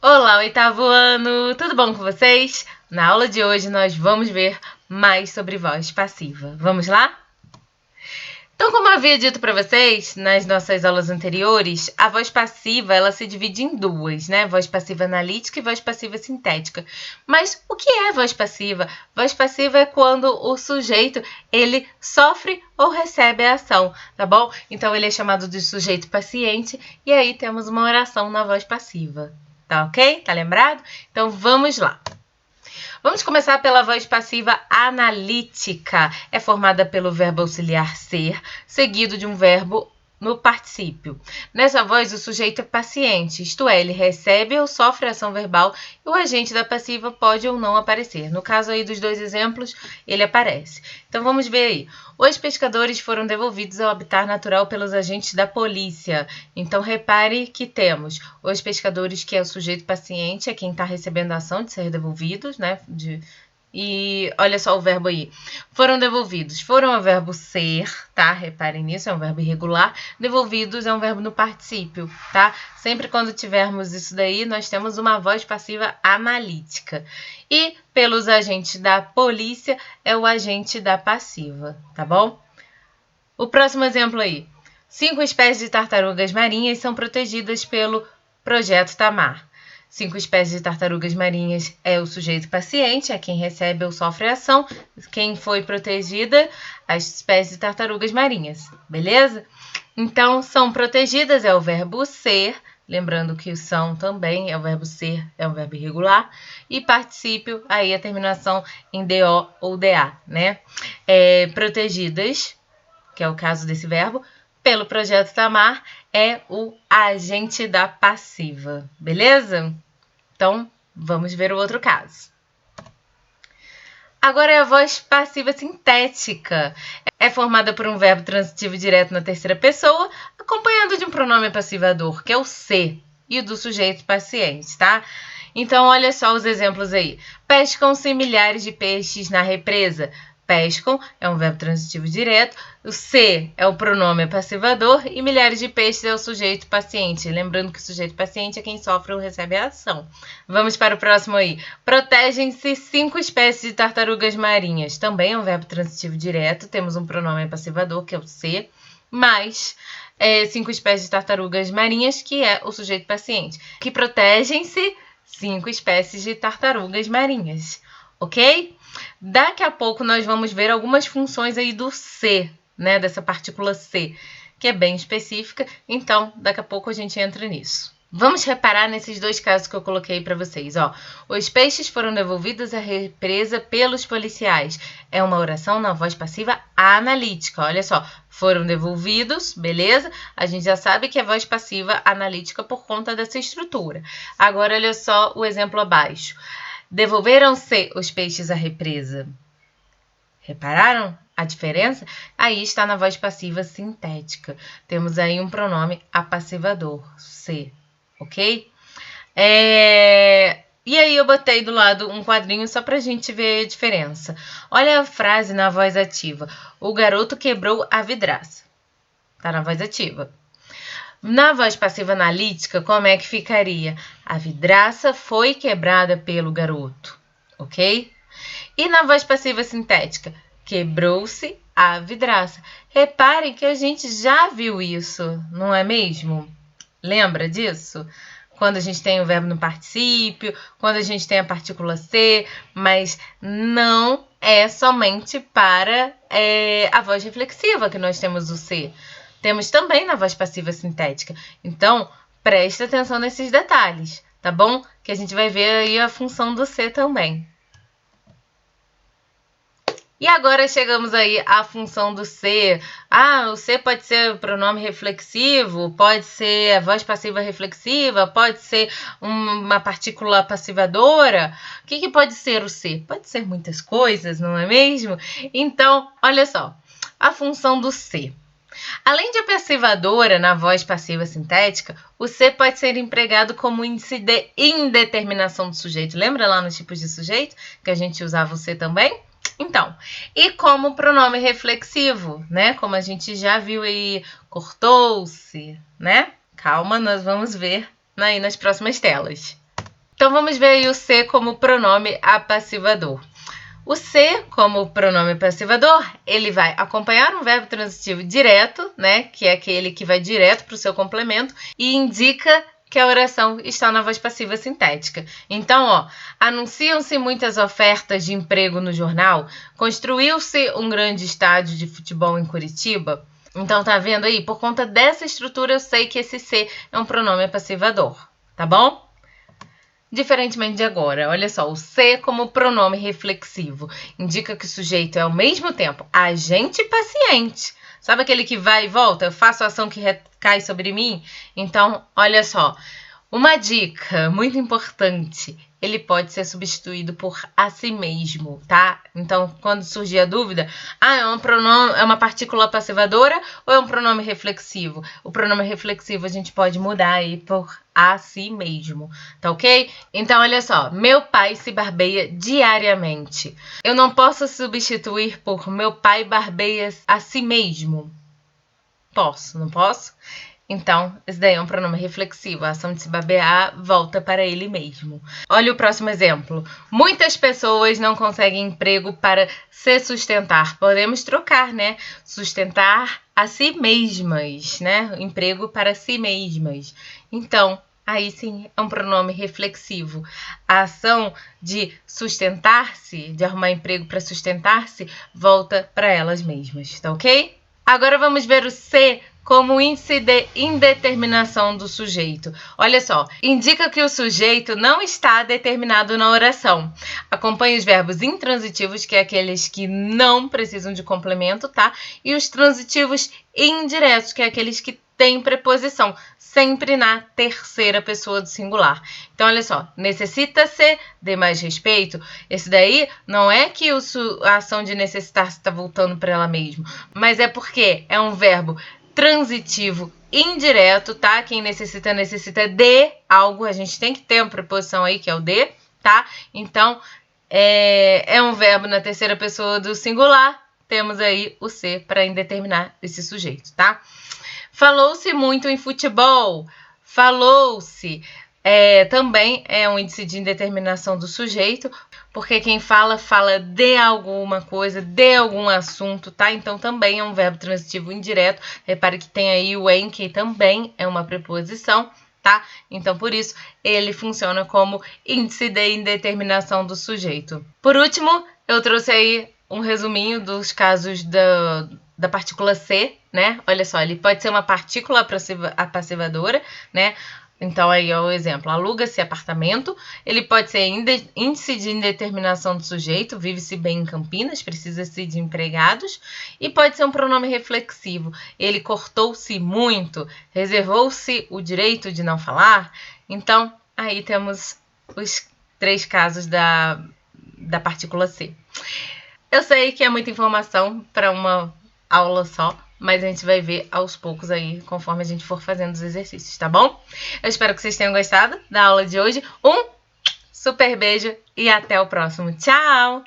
Olá, oitavo ano! Tudo bom com vocês? Na aula de hoje nós vamos ver mais sobre voz passiva. Vamos lá? Então, como eu havia dito para vocês nas nossas aulas anteriores, a voz passiva ela se divide em duas, né? Voz passiva analítica e voz passiva sintética. Mas o que é voz passiva? Voz passiva é quando o sujeito ele sofre ou recebe a ação, tá bom? Então, ele é chamado de sujeito paciente e aí temos uma oração na voz passiva. Tá ok? Tá lembrado? Então, vamos lá. Vamos começar pela voz passiva analítica. É formada pelo verbo auxiliar ser, seguido de um verbo no particípio. Nessa voz, o sujeito é paciente, isto é, ele recebe ou sofre ação verbal e o agente da passiva pode ou não aparecer. No caso aí dos dois exemplos, ele aparece. Então, vamos ver aí. Os pescadores foram devolvidos ao habitat natural pelos agentes da polícia. Então, repare que temos os pescadores, que é o sujeito paciente, é quem está recebendo a ação de ser devolvidos, né? E olha só o verbo aí. Foram devolvidos. Foram é o verbo ser, tá? Reparem nisso, é um verbo irregular. Devolvidos é um verbo no particípio, tá? Sempre quando tivermos isso daí, nós temos uma voz passiva analítica. E pelos agentes da polícia é o agente da passiva, tá bom? O próximo exemplo aí. 5 espécies de tartarugas marinhas são protegidas pelo Projeto Tamar. 5 espécies de tartarugas marinhas é o sujeito paciente, é quem recebe ou sofre a ação. Quem foi protegida? As espécies de tartarugas marinhas, beleza? Então, são protegidas é o verbo ser, lembrando que o são também é o verbo ser, é um verbo irregular. E particípio, aí a terminação em DO ou DA, né? Protegidas, que é o caso desse verbo, pelo Projeto Tamar, é o agente da passiva, beleza? Então, vamos ver o outro caso. Agora é a voz passiva sintética. É formada por um verbo transitivo direto na terceira pessoa, acompanhado de um pronome passivador, que é o se, e o do sujeito paciente, tá? Então, olha só os exemplos aí. Pescam-se milhares de peixes na represa. Pescam é um verbo transitivo direto, o se é o pronome passivador e milhares de peixes é o sujeito paciente. Lembrando que o sujeito paciente é quem sofre ou recebe a ação. Vamos para o próximo aí. Protegem-se 5 espécies de tartarugas marinhas. Também é um verbo transitivo direto, temos um pronome passivador, que é o se, mais 5 espécies de tartarugas marinhas, que é o sujeito paciente. Que protegem-se 5 espécies de tartarugas marinhas, ok? Daqui a pouco nós vamos ver algumas funções aí do se, né, dessa partícula se, que é bem específica, então daqui a pouco a gente entra nisso. Vamos reparar nesses dois casos que eu coloquei para vocês, ó. Os peixes foram devolvidos à represa pelos policiais. É uma oração na voz passiva analítica, olha só. Foram devolvidos, beleza? A gente já sabe que é voz passiva analítica por conta dessa estrutura. Agora, olha só o exemplo abaixo. Devolveram-se os peixes à represa. Repararam a diferença? Aí está na voz passiva sintética. Temos aí um pronome apassivador, se, ok? E aí eu botei do lado um quadrinho só para a gente ver a diferença. Olha a frase na voz ativa. O garoto quebrou a vidraça. Está na voz ativa. Na voz passiva analítica, como é que ficaria? A vidraça foi quebrada pelo garoto, ok? E na voz passiva sintética, quebrou-se a vidraça. Reparem que a gente já viu isso, não é mesmo? Lembra disso? Quando a gente tem o verbo no particípio, quando a gente tem a partícula ser, mas não é somente para a voz reflexiva que nós temos o ser. Temos também na voz passiva sintética. Então, presta atenção nesses detalhes, tá bom? Que a gente vai ver aí a função do ser também. E agora chegamos aí à função do ser. O ser pode ser pronome reflexivo, pode ser a voz passiva reflexiva, pode ser uma partícula passivadora. O que pode ser o ser? Pode ser muitas coisas, não é mesmo? Então, olha só, a função do ser. Além de passivadora na voz passiva sintética, o ser pode ser empregado como índice de indeterminação do sujeito. Lembra lá nos tipos de sujeito que a gente usava o ser também? Então, e como pronome reflexivo, né? Como a gente já viu aí, cortou-se, né? Calma, nós vamos ver aí nas próximas telas. Então, vamos ver aí o ser como pronome apassivador. O ser, como pronome passivador, ele vai acompanhar um verbo transitivo direto, né, que é aquele que vai direto para o seu complemento e indica que a oração está na voz passiva sintética. Então, ó, anunciam-se muitas ofertas de emprego no jornal, construiu-se um grande estádio de futebol em Curitiba. Então, tá vendo aí? Por conta dessa estrutura, eu sei que esse ser é um pronome passivador, tá bom? Diferentemente de agora, olha só, o ser como pronome reflexivo indica que o sujeito é ao mesmo tempo agente e paciente. Sabe aquele que vai e volta? Eu faço a ação que recai sobre mim? Então, olha só, uma dica muito importante, ele pode ser substituído por a si mesmo, tá? Então, quando surgir a dúvida, é uma partícula passivadora ou é um pronome reflexivo? O pronome reflexivo a gente pode mudar aí por a si mesmo, tá ok? Então, olha só, meu pai se barbeia diariamente. Eu não posso substituir por meu pai barbeia a si mesmo. Posso, não posso? Então, esse daí é um pronome reflexivo. A ação de se barbear volta para ele mesmo. Olha o próximo exemplo. Muitas pessoas não conseguem emprego para se sustentar. Podemos trocar, né? Sustentar a si mesmas, né? Emprego para si mesmas. Então, aí sim é um pronome reflexivo. A ação de sustentar-se, de arrumar emprego para sustentar-se, volta para elas mesmas, tá ok? Agora vamos ver o ser como índice de indeterminação do sujeito. Olha só, indica que o sujeito não está determinado na oração. Acompanhe os verbos intransitivos, que é aqueles que não precisam de complemento, tá? E os transitivos indiretos, que é aqueles que têm preposição, sempre na terceira pessoa do singular. Então, olha só, necessita-se de mais respeito. Esse daí não é que a ação de necessitar-se está voltando para ela mesma, mas é porque é um verbo transitivo indireto, tá? Quem necessita de algo. A gente tem que ter uma preposição aí, que é o de, tá? Então, é um verbo na terceira pessoa do singular. Temos aí o ser para indeterminar esse sujeito, tá? Falou-se muito em futebol. Falou-se. Também é um índice de indeterminação do sujeito, porque quem fala de alguma coisa, de algum assunto, tá? Então, também é um verbo transitivo indireto. Repare que tem aí o em, que também é uma preposição, tá? Então, por isso, ele funciona como índice de indeterminação do sujeito. Por último, eu trouxe aí um resuminho dos casos da partícula ser, né? Olha só, ele pode ser uma partícula apassivadora, né? Então, aí é o exemplo. Aluga-se apartamento. Ele pode ser índice de indeterminação do sujeito. Vive-se bem em Campinas. Precisa-se de empregados. E pode ser um pronome reflexivo. Ele cortou-se muito. Reservou-se o direito de não falar. Então, aí temos os 3 casos da partícula ser. Eu sei que é muita informação para uma aula só, mas a gente vai ver aos poucos aí, conforme a gente for fazendo os exercícios, tá bom? Eu espero que vocês tenham gostado da aula de hoje. Um super beijo e até o próximo. Tchau!